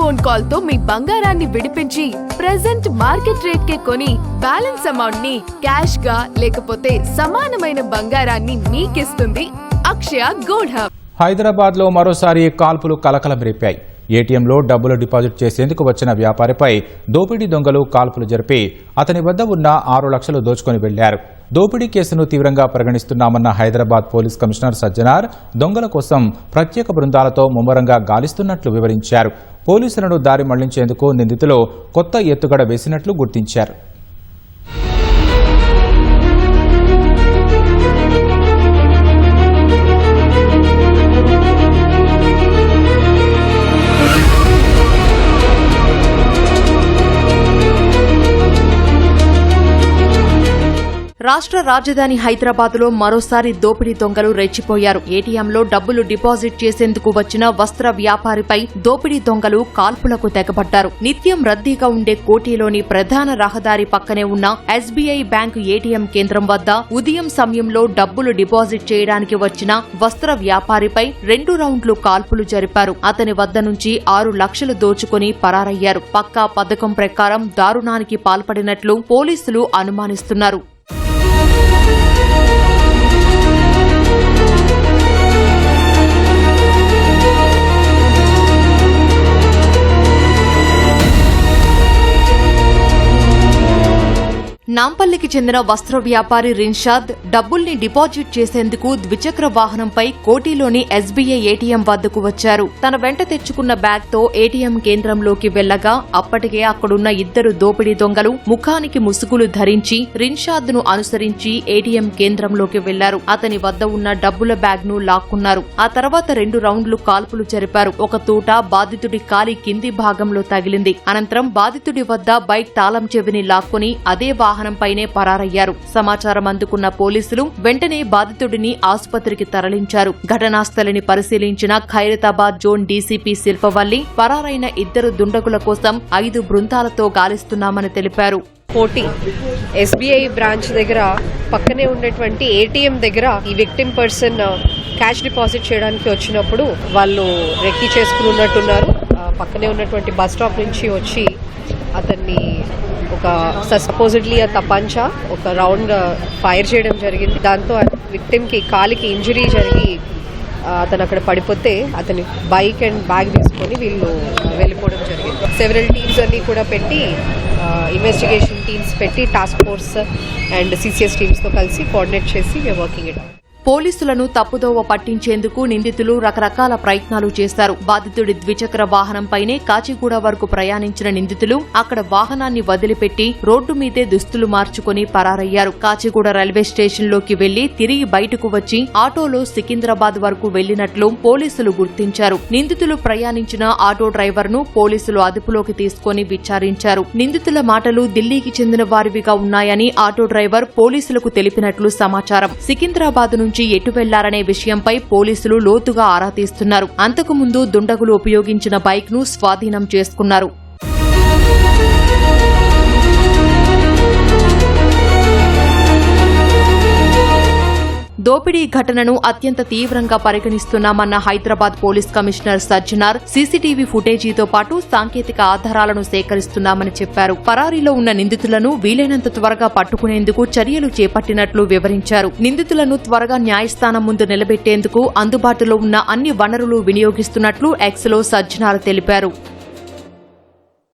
Phone call తో మీ బంగారాన్ని విడిపించి ప్రెజెంట్ మార్కెట్ రేట్ కే కొని బ్యాలెన్స్ అమౌంట్ ని క్యాష్ గా లేకపోతే సమానమైన బంగారాన్ని మీకిస్తుంది అక్షయ గోల్డ్ హబ్. హైదరాబాద్ లో మరోసారి కాల్పులు కలకలం రేపాయి. ఏటీఎంలో డబ్బులు డిపాజిట్ చేసేందుకు వచ్చిన వ్యాపారిపై దోపిడీ దొంగలు కాల్పులు జరిపి అతని వద్ద ఉన్న 6 లక్షలు దోచుకొని వెళ్లారు. దోపిడీ కేసును తీవ్రంగా పరిగణిస్తున్నామన్న హైదరాబాద్ పోలీస్ కమిషనర్ సజ్జనార్ దొంగల కోసం ప్రత్యేక బృందాలతో ముమ్మరంగా గాలిస్తున్నట్లు వివరించారు. పోలీసులను దారి మళ్లించేందుకు నిందితులు కొత్త ఎత్తుగడ వేసినట్లు గుర్తించారు. రాష్ట్ర రాజధాని హైదరాబాద్ లో మరోసారి దోపిడీ దొంగలు రెచ్చిపోయారు. ఏటీఎంలో డబ్బులు డిపాజిట్ చేసేందుకు వచ్చిన వస్త్ర వ్యాపారిపై దోపిడీ దొంగలు కాల్పులకు తెగబడ్డారు. నిత్యం రద్దీగా ఉండే కోటిలోని ప్రధాన రహదారి పక్కనే ఉన్న ఎస్బీఐ బ్యాంకు ఏటీఎం కేంద్రం వద్ద ఉదయం సమయంలో డబ్బులు డిపాజిట్ చేయడానికి వచ్చిన వస్త్ర వ్యాపారిపై 2 రౌండ్లు కాల్పులు జరిపారు. అతని వద్ద నుంచి 6 లక్షలు దోచుకుని పరారయ్యారు. పక్కా పథకం ప్రకారం దారుణానికి పాల్పడినట్లు పోలీసులు అనుమానిస్తున్నారు. నాంపల్లికి చెందిన వస్త్ర వ్యాపారి రిన్షాద్ డబ్బుల్ని డిపాజిట్ చేసేందుకు ద్విచక్ర వాహనంపై కోటిలోని ఎస్బీఐ ఏటీఎం వద్దకు వచ్చారు. తన వెంట తెచ్చుకున్న బ్యాగ్ తో ఏటీఎం కేంద్రంలోకి వెళ్లగా అప్పటికే అక్కడున్న 2 దోపిడీ దొంగలు ముఖానికి ముసుగులు ధరించి రిన్షాద్ ను అనుసరించి ఏటీఎం కేంద్రంలోకి వెళ్లారు. అతని వద్ద ఉన్న డబ్బుల బ్యాగ్ ను లాక్కున్నారు. ఆ తర్వాత 2 రౌండ్లు కాల్పులు జరిపారు. ఒక తూట బాధితుడి కాలి కింది భాగంలో తగిలింది. అనంతరం బాధితుడి వద్ద బైక్ తాళం చెవిని లాక్కుని అదే వాహనంపైనే పరారయ్యారు. సమాచారం అందుకున్న పోలీసులు వెంటనే బాధితుడిని ఆసుపత్రికి తరలించారు. ఘటనా స్థలిని పరిశీలించిన ఖైరతాబాద్ జోన్ డీసీపీ శిల్పవల్లి పరారైన 2 దుండగుల కోసం 5 బృందాలతో గాలిస్తున్నామని తెలిపారు. కోటి ఎస్బీఐ బ్రాంచ్ దగ్గర పక్కనే ఉన్నటువంటి ఏటీఎం దగ్గర ఈ విక్టిమ్ పర్సన్ క్యాష్ డిపాజిట్ చేయడానికి వచ్చినప్పుడు వాళ్ళు రెక్కీ చేసుకుని ఉన్నట్టున్నారు. పక్కనే ఉన్నటువంటి బస్ స్టాప్ నుంచి వచ్చి అతన్ని ఒక సపోజిడ్లీ తపంచా ఒక రౌండ్ ఫైర్ చేయడం జరిగింది. దాంతో విక్టిమ్ కి కాలికి ఇంజరీ జరిగి అతను అక్కడ పడిపోతే అతని బైక్ అండ్ బ్యాగ్ తీసుకొని వీళ్ళు వెళ్ళిపోవడం జరిగింది. సెవెరల్ టీమ్స్ అన్ని కూడా పెట్టి ఇన్వెస్టిగేషన్ టీమ్స్ పెట్టి task force and CCS teams తో కలిసి కోఆర్డినేట్ చేసి వీఆర్ వర్కింగ్ ఇట్. పోలీసులను తప్పుదోవ పట్టించేందుకు నిందితులు రకరకాల ప్రయత్నాలు చేశారు. బాధితుడి ద్విచక్ర వాహనంపైనే కాచిగూడ వరకు ప్రయాణించిన నిందితులు అక్కడ వాహనాన్ని వదిలిపెట్టి రోడ్డు మీదే దుస్తులు మార్చుకుని పరారయ్యారు. కాచిగూడ రైల్వే స్టేషన్లోకి వెళ్లి తిరిగి బయటకు వచ్చి ఆటోలో సికింద్రాబాద్ వరకు వెళ్లినట్లు పోలీసులు గుర్తించారు. నిందితులు ప్రయాణించిన ఆటో డ్రైవర్ను పోలీసులు అదుపులోకి తీసుకుని విచారించారు. నిందితుల మాటలు ఢిల్లీకి చెందిన వారివిగా ఉన్నాయని ఆటో డ్రైవర్ పోలీసులకు తెలిపినట్లు సమాచారం. సికింద్రాబాద్ నుంచి ఎటు వెళ్లారనే విషయంపై పోలీసులు లోతుగా ఆరా తీస్తున్నారు. అంతకుముందు దుండగులు ఉపయోగించిన బైక్ ను స్వాధీనం చేసుకున్నారు. దోపిడీ ఘటనను అత్యంత తీవ్రంగా పరిగణిస్తున్నామన్న Hyderabad police commissioner Sajjanar CCTV ఫుటేజీతో పాటు సాంకేతిక ఆధారాలను సేకరిస్తున్నామని చెప్పారు. పరారీలో ఉన్న నిందితులను వీలైనంత త్వరగా పట్టుకునేందుకు చర్యలు చేపట్టినట్లు వివరించారు. నిందితులను త్వరగా న్యాయస్థానం ముందు నిలబెట్టేందుకు అందుబాటులో ఉన్న అన్ని వనరులు వినియోగిస్తున్నట్లు ఎక్స్లో సజ్జనార్ తెలిపారు.